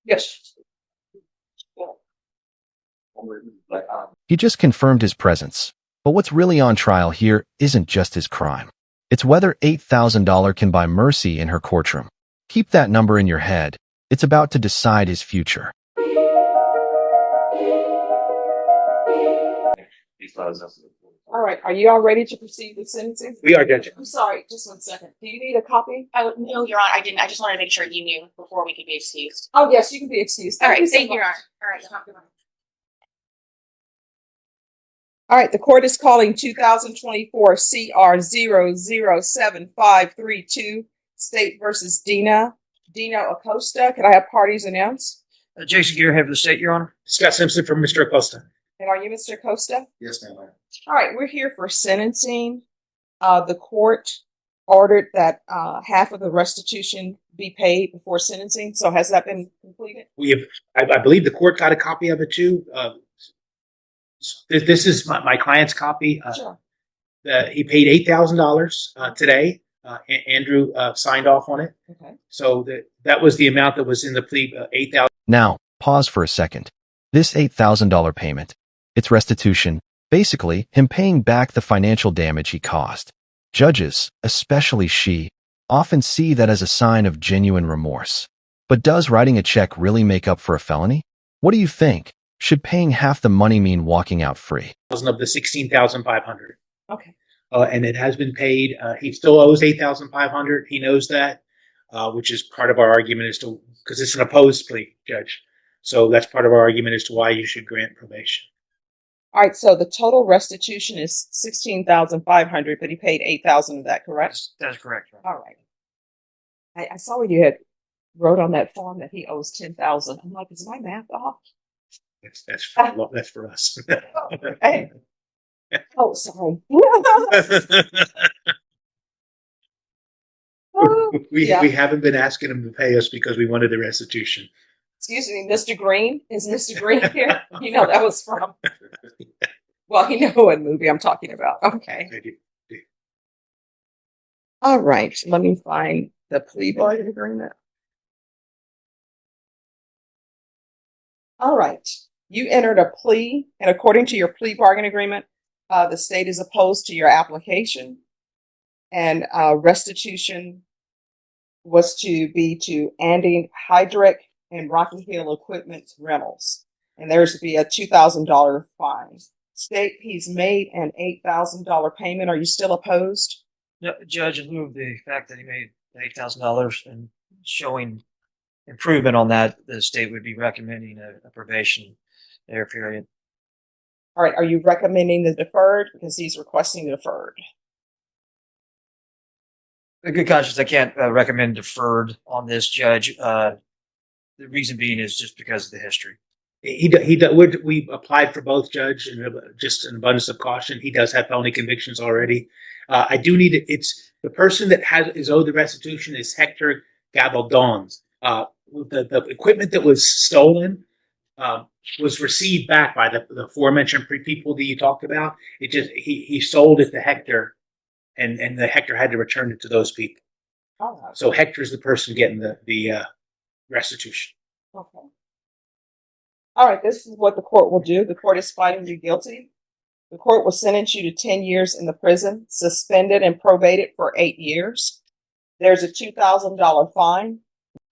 Yes. He just confirmed his presence. But what's really on trial here isn't just his crime. It's whether $8,000 can buy mercy in her courtroom. Keep that number in your head. It's about to decide his future. All right. Are you all ready to proceed with sentencing? We are, Judge. I'm sorry. Just 1 second. Do you need a copy? No, Your Honor, I didn't. I just wanted to make sure you knew before we could be excused. Oh, yes, you can be excused. All right, so thank you, much. Your Honor. All right, All right, the court is calling 2024 CR 0075532 State versus Dino Acosta. Can I have parties announced? Jason Gear, head of the state, Your Honor. Scott Simpson from Mr. Acosta. And are you Mr. Acosta? Yes, ma'am. All right, we're here for sentencing. The court ordered that half of the restitution be paid before sentencing. So has that been completed? We have, I believe the court got a copy of it too. This is my client's copy. Sure. He paid $8,000 today. Andrew signed off on it. Okay. So that was the amount that was in the plea, $8,000. Now, pause for a second. This $8,000 payment, it's restitution, basically him paying back the financial damage he caused. Judges, especially she, often see that as a sign of genuine remorse. But does writing a check really make up for a felony? What do you think? Should paying half the money mean walking out free? Of the $16,500. Okay. And it has been paid. He still owes $8,500. He knows that, which is part of our argument as to, because it's an opposed plea, Judge. So that's part of our argument as to why you should grant probation. All right. So the total restitution is $16,500, but he paid $8,000 of that, correct? That's correct, Your Honor. All right. I saw what you had wrote on that form that he owes $10,000. I'm like, is my math off? That's for us. Hey. Oh, sorry. we Yeah. haven't been asking him to pay us because we wanted the restitution. Excuse me, Mr. Green? Is Mr. Green here? You know that was from. Well, you know what movie I'm talking about. Okay. All right. Let me find the plea bargain agreement. All right. You entered a plea, and according to your plea bargain agreement, the state is opposed to your application, and restitution was to be to Andy Hydrick and Rocky Hill Equipment Rentals, and there's to be a $2,000 fine. State, he's made an $8,000 payment. Are you still opposed? No, Judge, in lieu of the fact that he made $8,000 and showing improvement on that, the state would be recommending a probation there period. All right. Are you recommending the deferred? Because he's requesting the deferred. A good conscience, I can't recommend deferred on this, Judge. The reason being is just because of the history. We applied for both, Judge, and just an abundance of caution. He does have felony convictions already. I do need it. It's the person that is owed the restitution is Hector Gabaldon. The equipment that was stolen was received back by the aforementioned people that you talked about. It just he sold it to Hector, and the Hector had to return it to those people. All right. So Hector's the person getting the restitution. Okay. All right. This is what the court will do. The court is finding you guilty. The court will sentence you to 10 years in the prison, suspended and probated for 8 years. There's a $2,000 fine.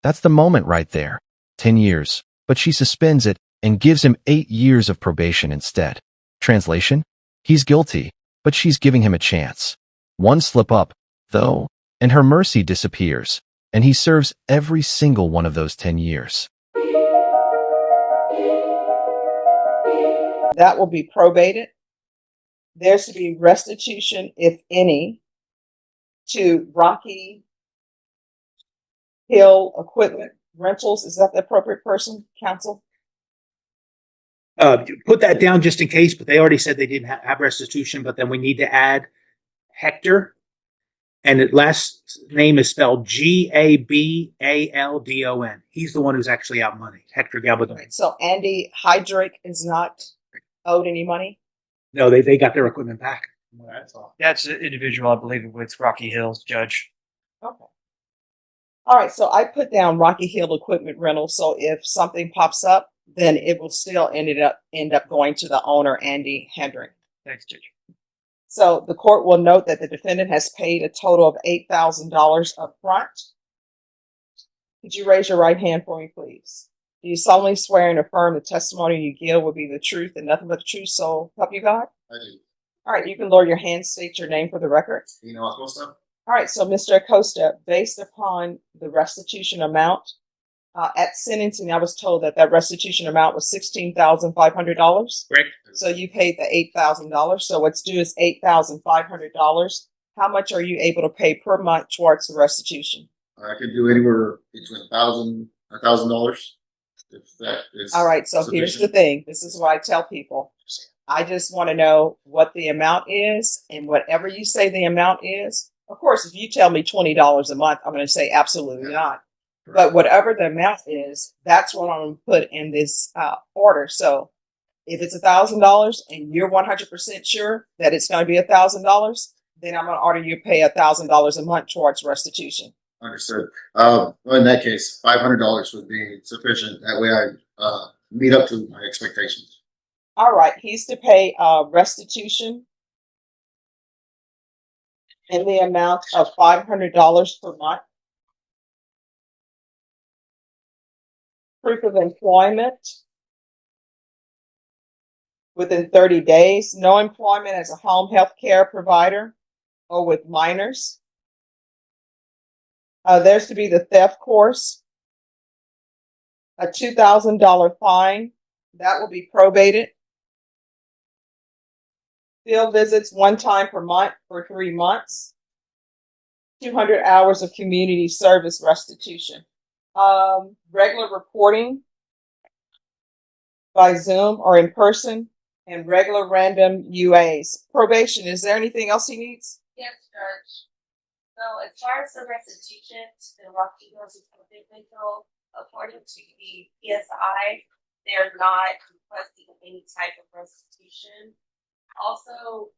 That's the moment right there. 10 years. But she suspends it and gives him 8 years of probation instead. Translation? He's guilty, but she's giving him a chance. One slip up, though, and her mercy disappears, and he serves every single one of those 10 years. That will be probated. There's to be restitution, if any, to Rocky Hill Equipment Rentals. Is that the appropriate person, counsel? Put that down just in case, but they already said they didn't have restitution, but then we need to add Hector, and the last name is spelled Gabaldon. He's the one who's actually out money, Hector Gabaldon. So Andy Hydrick is not owed any money? No, they got their equipment back. That's all. That's an individual, I believe, with Rocky Hills, Judge. Okay. All right, so I put down Rocky Hill Equipment Rental, so if something pops up, then it will still end up going to the owner, Andy Hendrick. Thanks, Judge. So the court will note that the defendant has paid a total of $8,000 up front. Could you raise your right hand for me, please? Do you solemnly swear and affirm the testimony you give will be the truth and nothing but the truth, so help you God? I do. All right, you can lower your hand, state your name for the record. You know, Acosta? All right, so Mr. Acosta, based upon the restitution amount, at sentencing, I was told that restitution amount was $16,500. Correct. So you paid the $8,000. So what's due is $8,500. How much are you able to pay per month towards the restitution? I could do anywhere between $1,000, if that is. All right, so here's the thing. This is what I tell people. I just want to know what the amount is, and whatever you say the amount is. Of course, if you tell me $20 a month, I'm going to say absolutely not. But whatever the amount is, that's what I'm going to put in this order. So if it's $1,000 and you're 100% sure that it's going to be $1,000, then I'm going to order you to pay $1,000 a month towards restitution. Understood. In that case, $500 would be sufficient. That way I meet up to my expectations. All right. He's to pay restitution in the amount of $500 per month. Proof of employment within 30 days. No employment as a home health care provider or with minors. There's to be the theft course. A $2,000 fine. That will be probated. Field visits one time per month for 3 months. 200 hours of community service restitution. Regular reporting by Zoom or in person, and regular random UAs. Probation, is there anything else he needs? Yes, Judge. So as far as the restitution to the Rocky Hills individual, according to the PSI, they're not requesting any type of restitution. Also,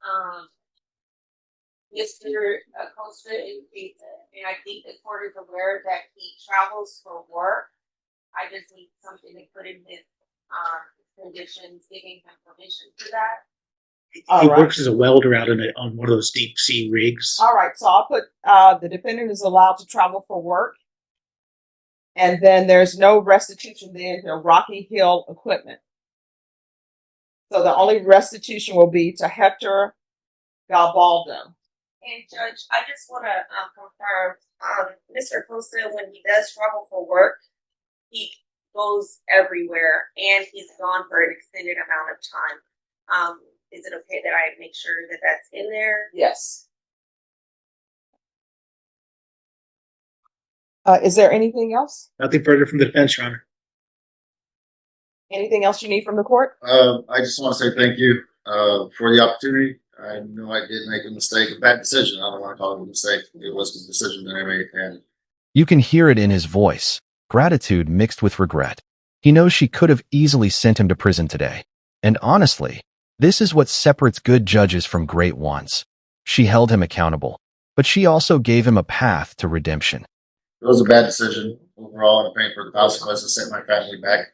Mr. Acosta indicates, and I think the court is aware that he travels for work. I just need something to put in his conditions, giving him permission for that. He works as a welder out on one of those deep sea rigs. All right, so I'll put the defendant is allowed to travel for work. And then there's no restitution there to Rocky Hill Equipment. So the only restitution will be to Hector Galbaldo. And Judge, I just want to confirm, Mr. Acosta, when he does travel for work, he goes everywhere and he's gone for an extended amount of time. Is it okay that I make sure that that's in there? Yes. Is there anything else? Nothing further from the defense, Your Honor. Anything else you need from the court? I just want to say thank you for the opportunity. I know I did make a mistake, a bad decision. I don't want to call it a mistake. It was a decision that I made. And You can hear it in his voice, gratitude mixed with regret. He knows she could have easily sent him to prison today. And honestly, this is what separates good judges from great ones. She held him accountable, but she also gave him a path to redemption. it was a bad decision overall, and I'm paying for the consequences, sent my family back.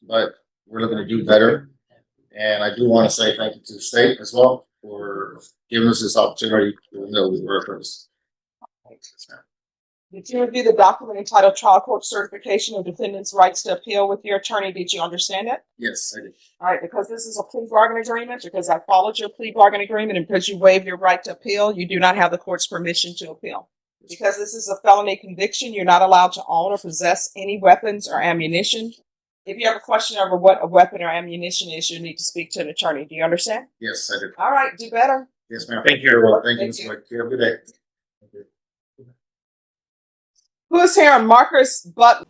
But we're looking to do better. And I do want to say thank you to the state as well for giving us this opportunity, even though we were a purpose. Did you review the document entitled Trial Court Certification of Defendant's Rights to Appeal with your attorney? Did you understand it? Yes, I did. All right, because this is a plea bargain agreement, because I followed your plea bargain agreement, and because you waived your right to appeal, you do not have the court's permission to appeal. Because this is a felony conviction, you're not allowed to own or possess any weapons or ammunition. If you have a question over what a weapon or ammunition is, you need to speak to an attorney. Do you understand? Yes, I did. All right, do better. Yes, ma'am. Thank you, Your Honor. Thank you, Thank Mr. you. White. You have a good day. Thank you. Who is here on Marcus Butler?